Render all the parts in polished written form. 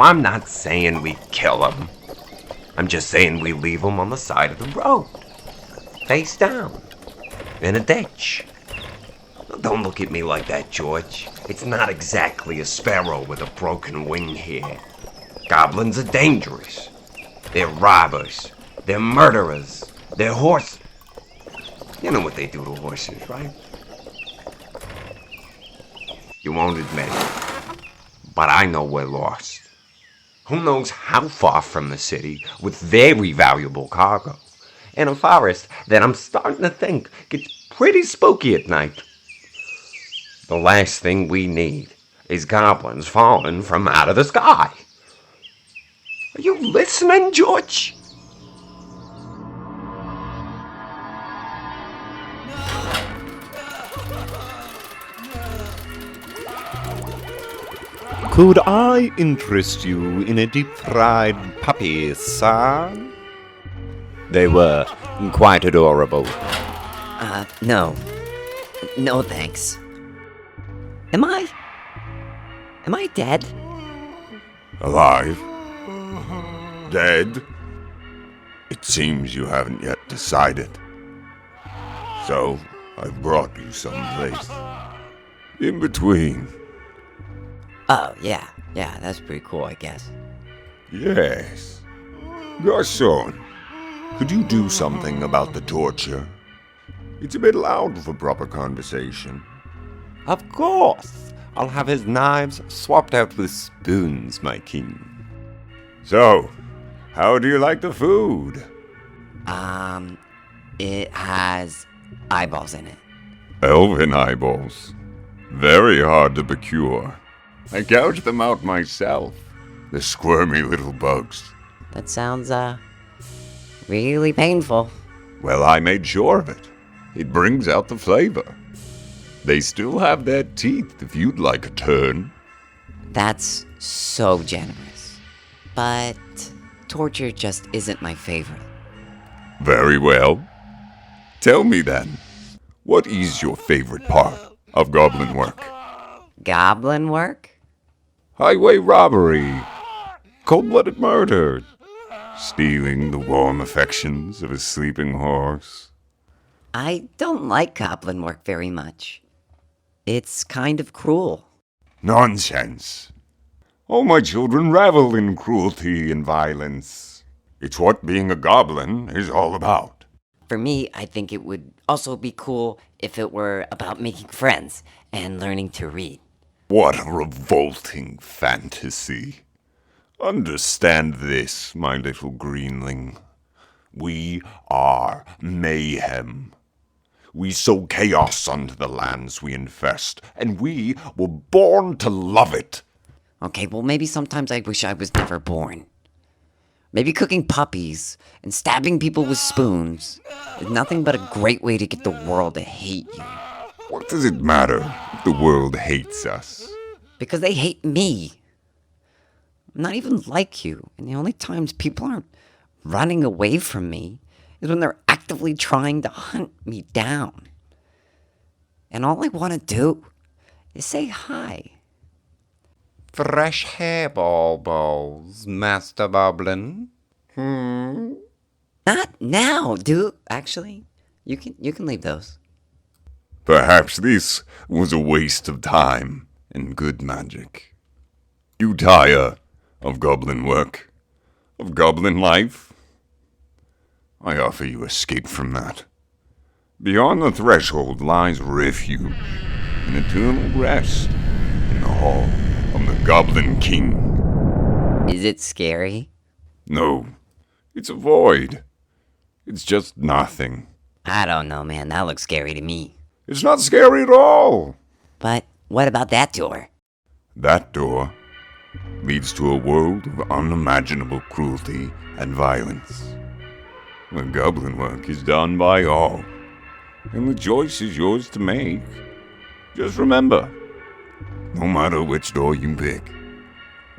I'm not saying we kill them. I'm just saying we leave them on the side of the road. Face down. In a ditch. Don't look at me like that, George. It's not exactly a sparrow with a broken wing here. Goblins are dangerous. They're robbers. They're murderers. They're horses. You know what they do to horses, right? You won't admit it. But I know we're lost. Who knows how far from the city with very valuable cargo. In a forest that I'm starting to think gets pretty spooky at night. The last thing we need is goblins falling from out of the sky. Are you listening, George? Could I interest you in a deep-fried puppy, sir? They were quite adorable. No. No, thanks. Am I dead? Alive? Dead? It seems you haven't yet decided. So, I've brought you someplace. In between. Oh, yeah, that's pretty cool, I guess. Yes. Garçon, could you do something about the torture? It's a bit loud for proper conversation. Of course. I'll have his knives swapped out with spoons, my king. So, how do you like the food? It has eyeballs in it. Elven eyeballs. Very hard to procure. I gouged them out myself. The squirmy little bugs. That sounds, really painful. Well, I made sure of it. It brings out the flavor. They still have their teeth if you'd like a turn. That's so generous. But torture just isn't my favorite. Very well. Tell me then, what is your favorite part of goblin work? Goblin work? Highway robbery, cold-blooded murder, stealing the warm affections of a sleeping horse. I don't like goblin work very much. It's kind of cruel. Nonsense. All my children revel in cruelty and violence. It's what being a goblin is all about. For me, I think it would also be cool if it were about making friends and learning to read. What a revolting fantasy. Understand this, my little greenling. We are mayhem. We sow chaos onto the lands we infest, and we were born to love it. Okay, well, maybe sometimes I wish I was never born. Maybe cooking puppies and stabbing people with spoons is nothing but a great way to get the world to hate you. What does it matter if the world hates us? Because they hate me. I'm not even like you, and the only times people aren't running away from me is when they're actively trying to hunt me down. And all I want to do is say hi. Fresh hairball balls, Master Boblin. Not now, dude. Actually, you can leave those. Perhaps this was a waste of time and good magic. You tire of goblin work, of goblin life? I offer you escape from that. Beyond the threshold lies refuge and eternal rest in the hall of the Goblin King. Is it scary? No, it's a void. It's just nothing. I don't know, man. That looks scary to me. It's not scary at all. But what about that door? That door leads to a world of unimaginable cruelty and violence. The goblin work is done by all, and the choice is yours to make. Just remember, no matter which door you pick,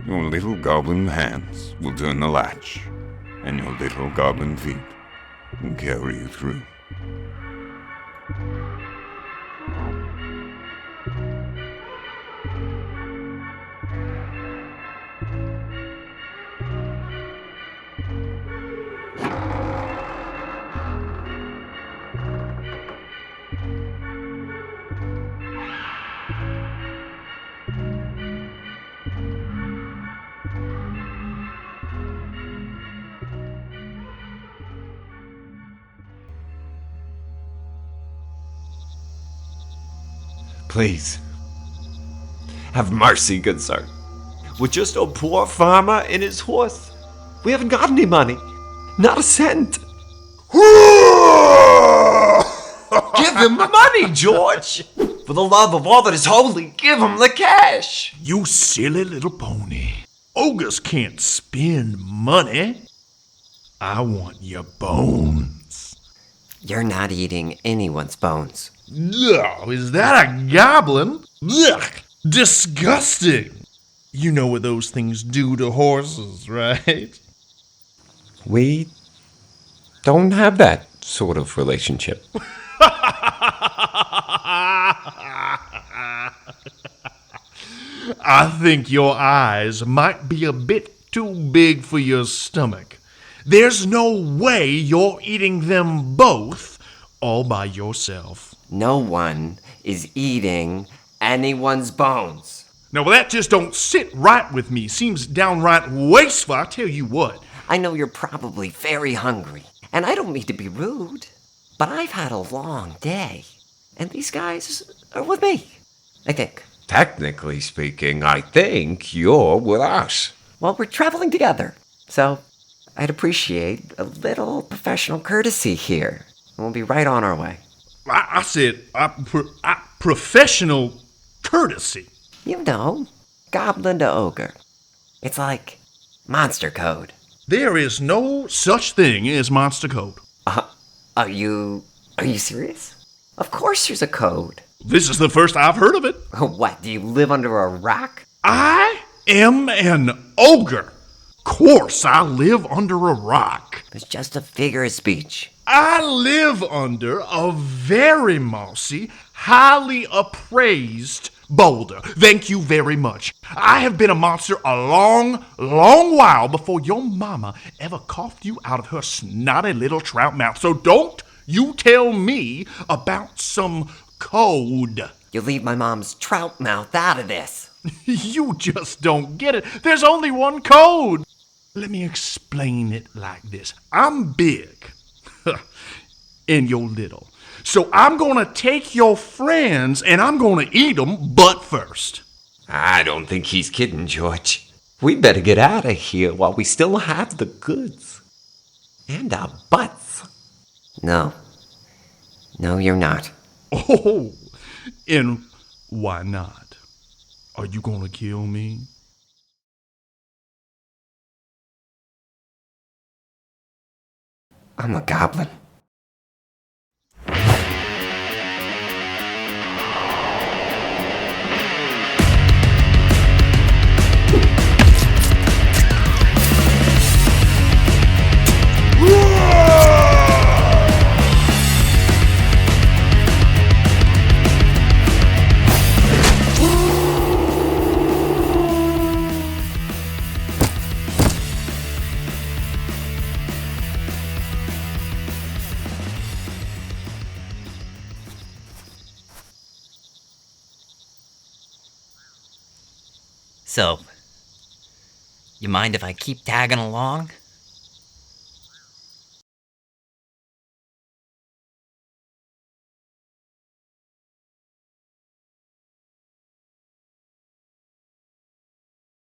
your little goblin hands will turn the latch, and your little goblin feet will carry you through. Please. Have mercy, good sir. We're just a poor farmer and his horse. We haven't got any money. Not a cent. Give him the money, George! For the love of all that is holy, give him the cash! You silly little pony. Ogres can't spend money. I want your bones. You're not eating anyone's bones. Ugh, is that a goblin? Ugh, disgusting. You know what those things do to horses, right? We don't have that sort of relationship. I think your eyes might be a bit too big for your stomach. There's no way you're eating them both all by yourself. No one is eating anyone's bones. Now, well, that just don't sit right with me. Seems downright wasteful, I tell you what. I know you're probably very hungry, and I don't mean to be rude, but I've had a long day, and these guys are with me, I think. Technically speaking, I think you're with us. Well, we're traveling together, so I'd appreciate a little professional courtesy here, and we'll be right on our way. I said professional courtesy. You know, Goblin to Ogre. It's like monster code. There is no such thing as monster code. Are you serious? Of course there's a code. This is the first I've heard of it. What, do you live under a rock? I am an ogre. Course I live under a rock. It's just a figure of speech. I live under a very mossy, highly appraised boulder. Thank you very much. I have been a monster a long, long while before your mama ever coughed you out of her snotty little trout mouth. So don't you tell me about some code. You leave my mom's trout mouth out of this. You just don't get it. There's only one code. Let me explain it like this. I'm big, and you're little. So I'm going to take your friends, and I'm going to eat them butt first. I don't think he's kidding, George. We better get out of here while we still have the goods. And our butts. No, you're not. Oh, and why not? Are you going to kill me? I'm a goblin. So, you mind if I keep tagging along?